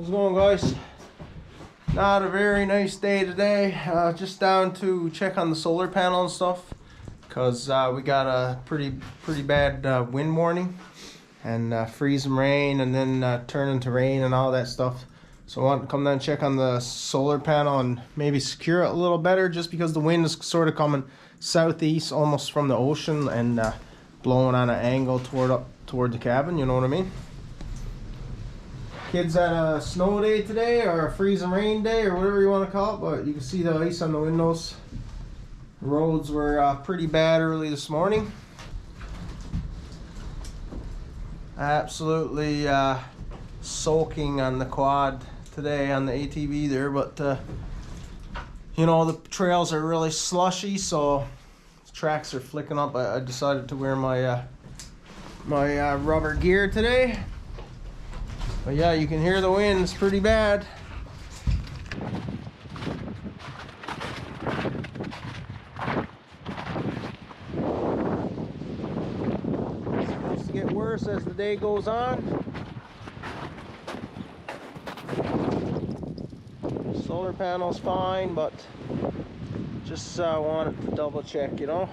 How's it going, guys? Not a very nice day today. Just down to check on the solar panel and stuff, because we got a pretty bad wind warning and freezing rain, and then turn into rain and all that stuff. So I want to come down and check on the solar panel and maybe secure it a little better, just because the wind is sort of coming southeast almost from the ocean and blowing on an angle toward the cabin, you know what I mean? Kids had a snow day today, or a freezing rain day, or whatever you want to call it, but you can see the ice on the windows. The roads were pretty bad early this morning. Absolutely soaking on the quad today on the ATV there, but you know, the trails are really slushy, so the tracks are flicking up. I decided to wear my my rubber gear today. But yeah, you can hear the wind, it's pretty bad. It's supposed to get worse as the day goes on. Solar panel's fine, but just wanted to double check, you know.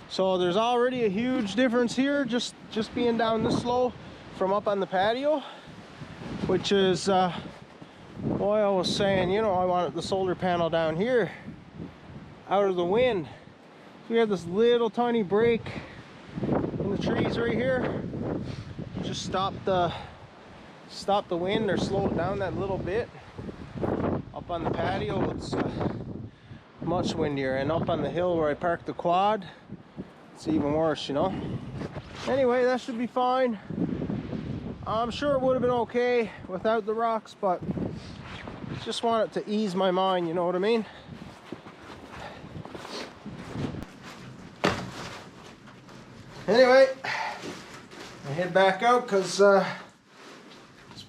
So there's already a huge difference here, just being down this low from up on the patio, which is boy, I was saying, you know, I wanted the solar panel down here out of the wind. We have this little tiny break in the trees right here. Just stop the wind, or slow it down that little bit. Up on the patio, it's much windier, and up on the hill where I parked the quad, it's even worse, you know. Anyway, that should be fine. I'm sure it would have been okay without the rocks, but just wanted to ease my mind, you know what I mean? Anyway, I head back out because there's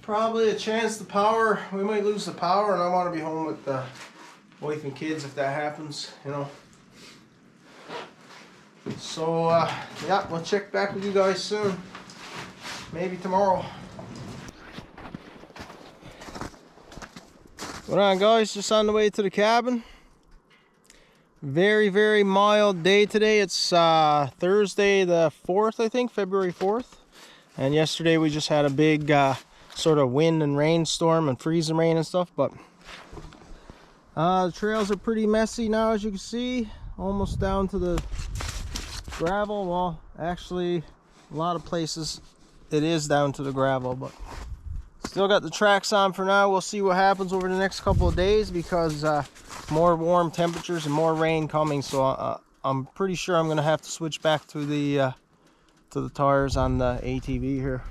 probably a chance we might lose the power, and I want to be home with the wife and kids if that happens, you know. So yeah, we'll check back with you guys soon, maybe tomorrow. What on, guys? Just on the way to the cabin. Very mild day today. It's Thursday the 4th, I think, February 4th. And yesterday we just had a big sort of wind and rainstorm and freezing rain and stuff, but the trails are pretty messy now, as you can see, almost down to the gravel. Well, actually a lot of places it is down to the gravel, but still got the tracks on for now. We'll see what happens over the next couple of days, because more warm temperatures and more rain coming, so I'm pretty sure I'm gonna have to switch back to the tires on the ATV here.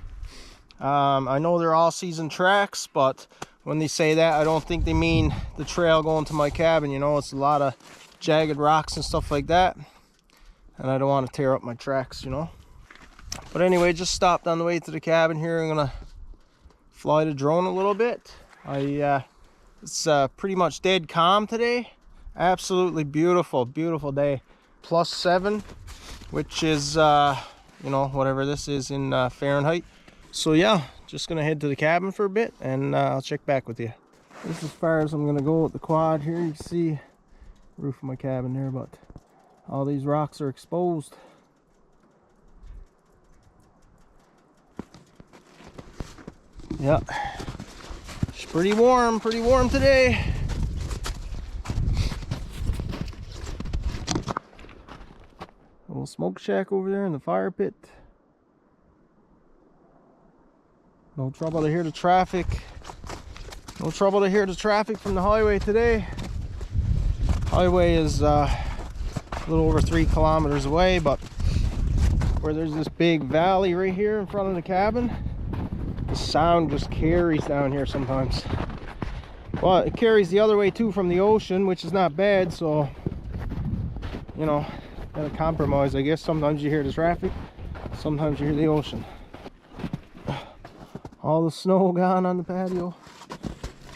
I know they're all season tracks, but when they say that, I don't think they mean the trail going to my cabin. You know, it's a lot of jagged rocks and stuff like that, and I don't want to tear up my tracks, you know. But anyway, just stopped on the way to the cabin here. I'm gonna fly the drone a little bit. It's pretty much dead calm today. Absolutely beautiful day. +7, which is you know, whatever this is in Fahrenheit. So yeah, just gonna head to the cabin for a bit, and I'll check back with you. This is as far as I'm gonna go with the quad here. You can see the roof of my cabin there, but all these rocks are exposed. Yeah, it's pretty warm today. A little smoke shack over there in the fire pit. No trouble to hear the traffic. No trouble to hear the traffic from the highway today. Highway is a little over 3 kilometers away, but where there's this big valley right here in front of the cabin, the sound just carries down here sometimes. Well, it carries the other way too from the ocean, which is not bad, so you know, gotta compromise, I guess. Sometimes you hear the traffic, sometimes you hear the ocean. All the snow gone on the patio.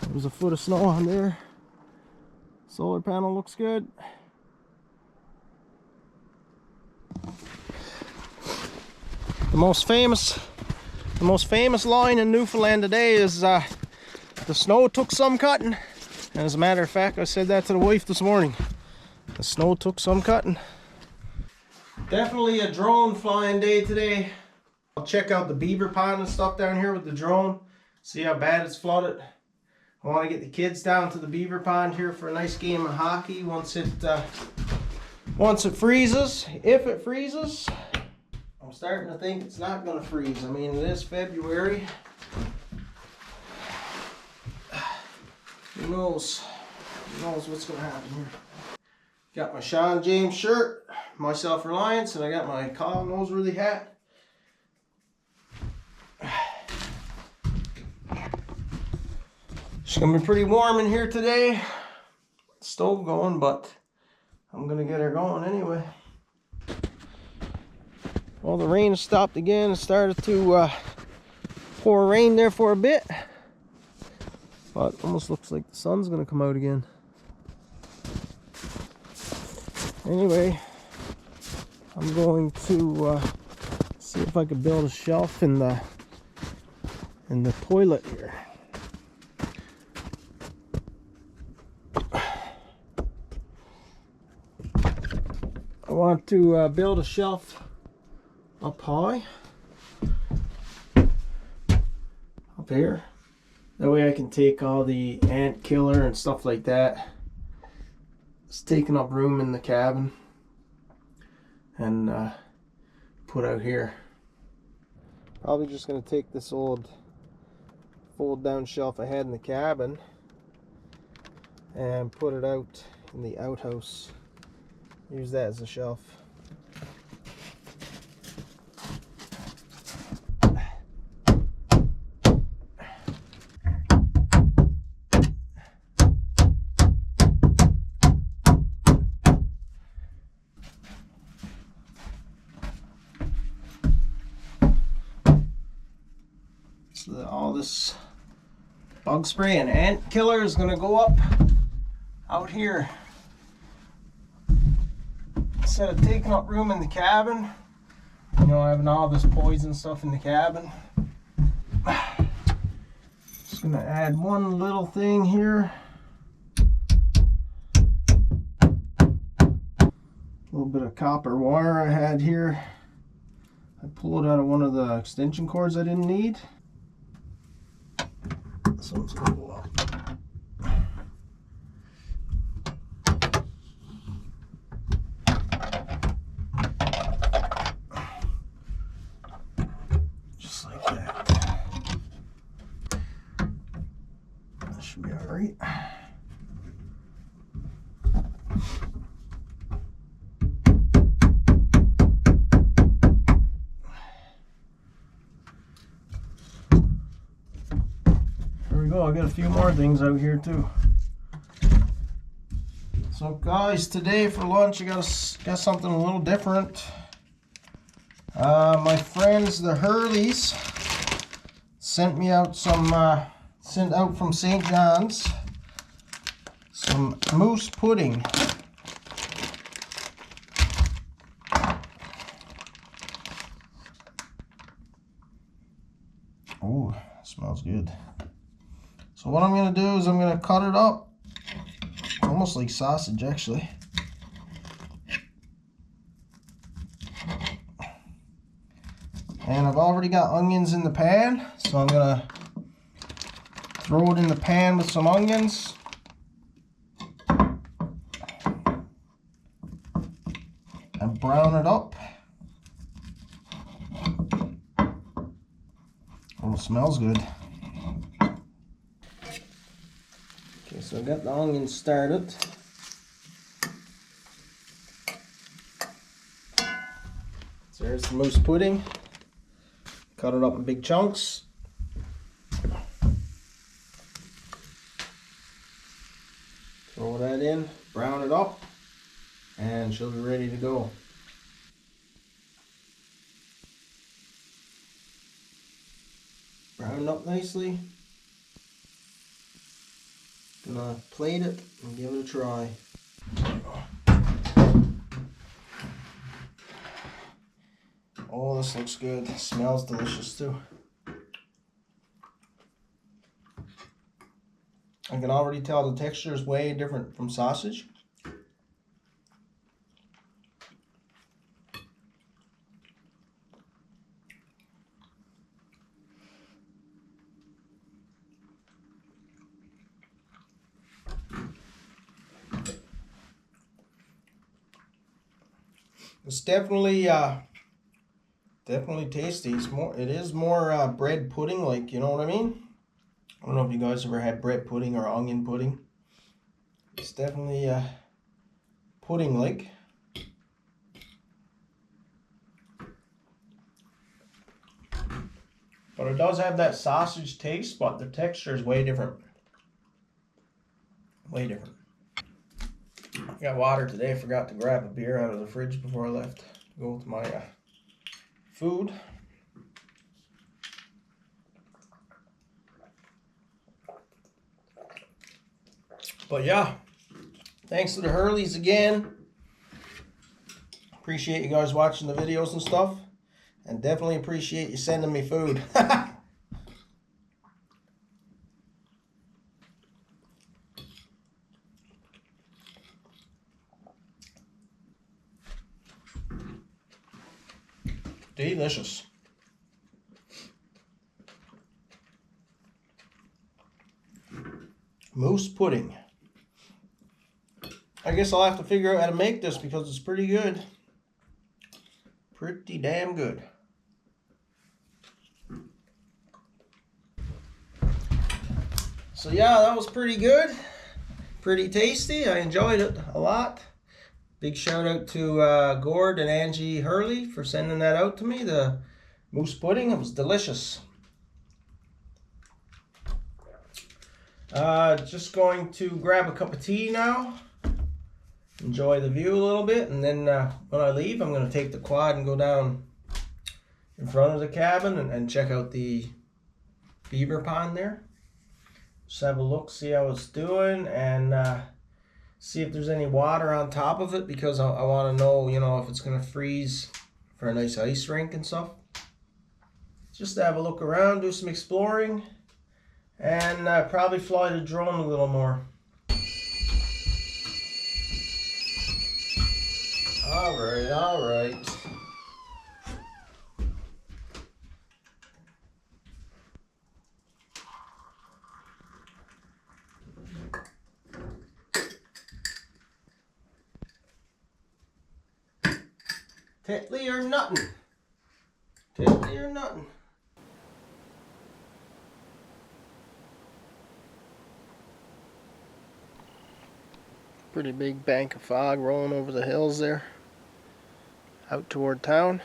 There's a foot of snow on there. Solar panel looks good. The most famous line in Newfoundland today is the snow took some cutting. And as a matter of fact, I said that to the wife this morning. The snow took some cutting. Definitely a drone flying day today. I'll check out the beaver pond and stuff down here with the drone. See how bad it's flooded. I want to get the kids down to the beaver pond here for a nice game of hockey once it freezes. If it freezes, I'm starting to think it's not going to freeze. I mean, it is February. Who knows? Who knows what's going to happen here? Got my Sean James shirt, my Self-Reliance, and I got my Noseworthy hat. It's gonna be pretty warm in here today. Stove going, but I'm gonna get her going anyway. Well, the rain stopped again. It started to pour rain there for a bit, but almost looks like the sun's gonna come out again. Anyway, I'm going to see if I can build a shelf in the toilet here. I want to build a shelf up high, up here. That way I can take all the ant killer and stuff like that. It's taking up room in the cabin and put out here. Probably just going to take this old fold down shelf I had in the cabin and put it out in the outhouse. Use that as a shelf. So all this bug spray and ant killer is going to go up out here. Instead of taking up room in the cabin, you know, having all this poison stuff in the cabin. Just gonna add one little thing here. A little bit of copper wire I had here. I pulled it out of one of the extension cords I didn't need. So it's gonna go up. Right. There we go. I got a few more things out here too. So guys, today for lunch I got something a little different. My friends the Hurleys sent me out some sent out from St. John's some moose pudding. Oh, smells good. So what I'm going to do is I'm going to cut it up almost like sausage actually. And I've already got onions in the pan, so I'm going to throw it in the pan with some onions. And brown it up. Oh, it smells good. Okay, so I got the onions started. So there's the moose pudding. Cut it up in big chunks. Throw that in, brown it up, and she'll be ready to go. Brown up nicely. Gonna plate it and give it a try. Oh, this looks good. It smells delicious too. I can already tell the texture is way different from sausage. It's definitely tasty. It is more bread pudding, like, you know what I mean? I don't know if you guys ever had bread pudding or onion pudding. It's definitely pudding like. But it does have that sausage taste, but the texture is way different. Way different. I got water today. I forgot to grab a beer out of the fridge before I left to go with my food. But yeah, thanks to the Hurleys again. Appreciate you guys watching the videos and stuff. And definitely appreciate you sending me food. Delicious. Moose pudding. I guess I'll have to figure out how to make this because it's pretty good. Pretty damn good. So yeah, that was pretty good. Pretty tasty. I enjoyed it a lot. Big shout out to Gord and Angie Hurley for sending that out to me. The moose pudding. It was delicious. Just going to grab a cup of tea now. Enjoy the view a little bit, and then when I leave, I'm going to take the quad and go down in front of the cabin and check out the beaver pond there. Just have a look, see how it's doing, and see if there's any water on top of it, because I want to know, you know, if it's going to freeze for a nice ice rink and stuff. Just to have a look around, do some exploring, and probably fly the drone a little more. Alright, alright. Titley or nothing. Titley or nothing. Pretty big bank of fog rolling over the hills there. Out toward town.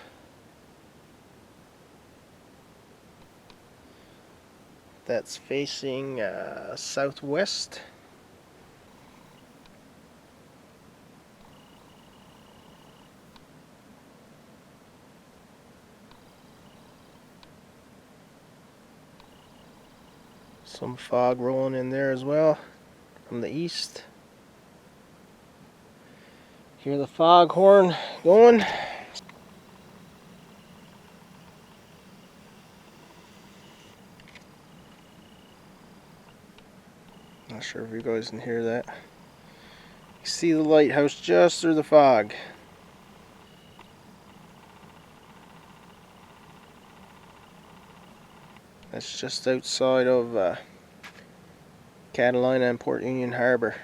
That's facing southwest. Some fog rolling in there as well from the east. Hear the foghorn going. Not sure if you guys can hear that. You see the lighthouse just through the fog. That's just outside of Catalina and Port Union Harbor.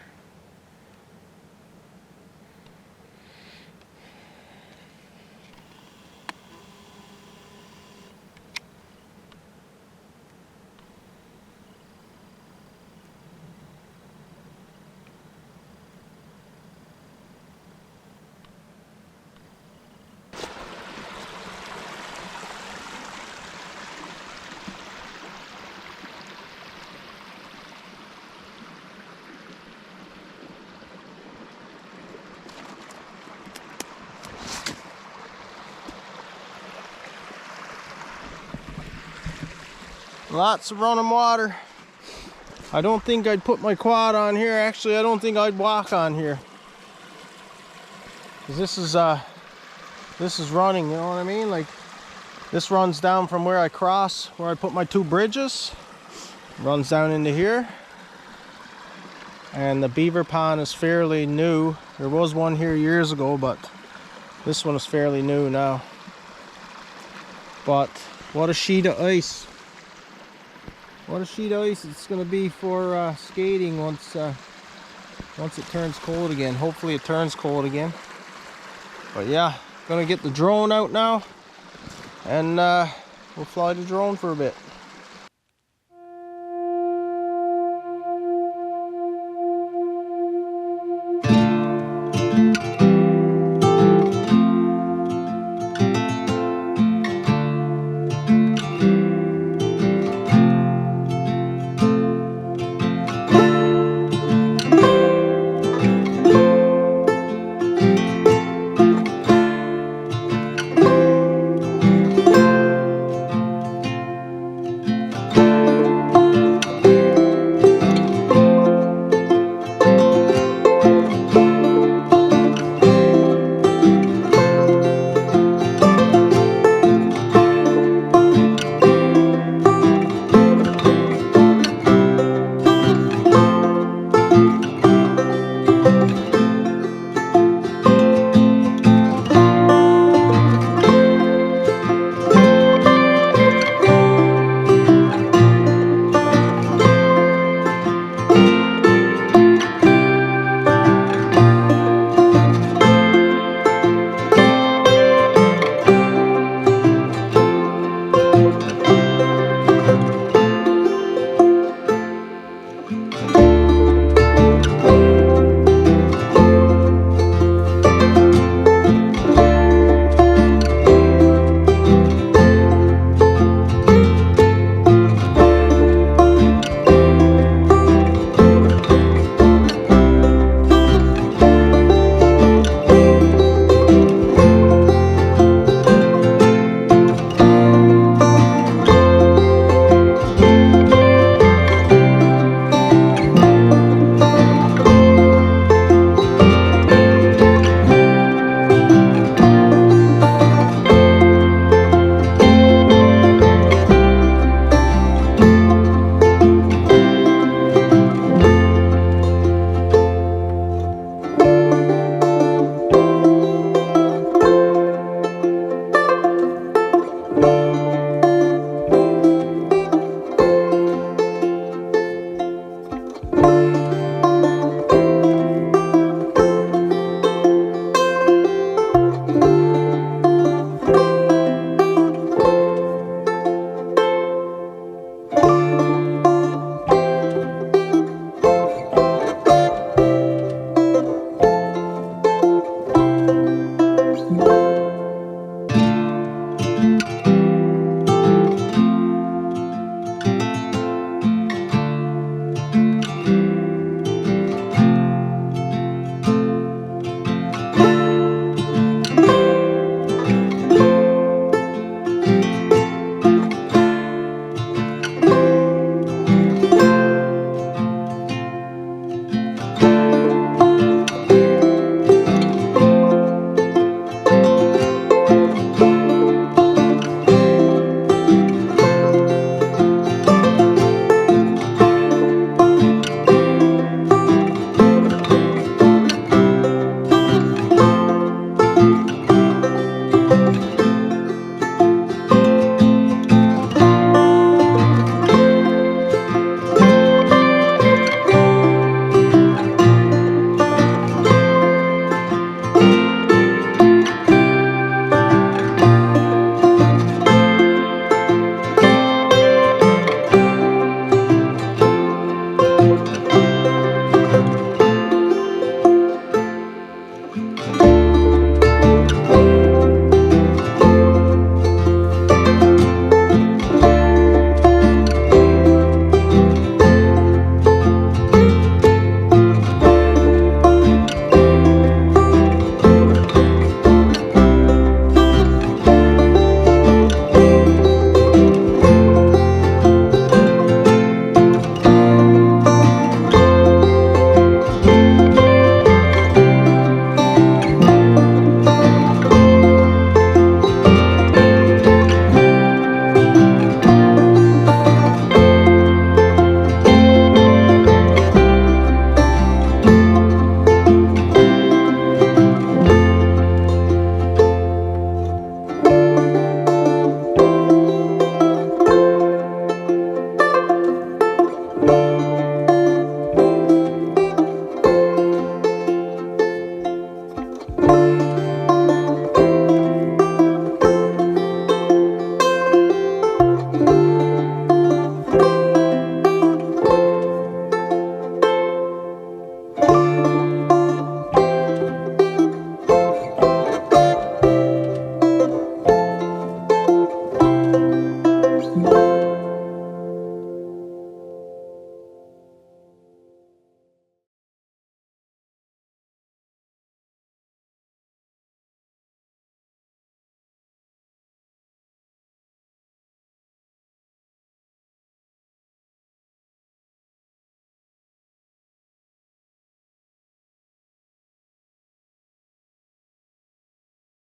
Lots of running water. I don't think I'd put my quad on here. Actually, I don't think I'd walk on here. 'Cause this is running, you know what I mean? Like, this runs down from where I cross, where I put my two bridges. Runs down into here. And the beaver pond is fairly new. There was one here years ago, but this one is fairly new now. But what a sheet of ice. What a sheet of ice it's going to be for skating once it turns cold again. Hopefully it turns cold again. But yeah, gonna get the drone out now, and we'll fly the drone for a bit.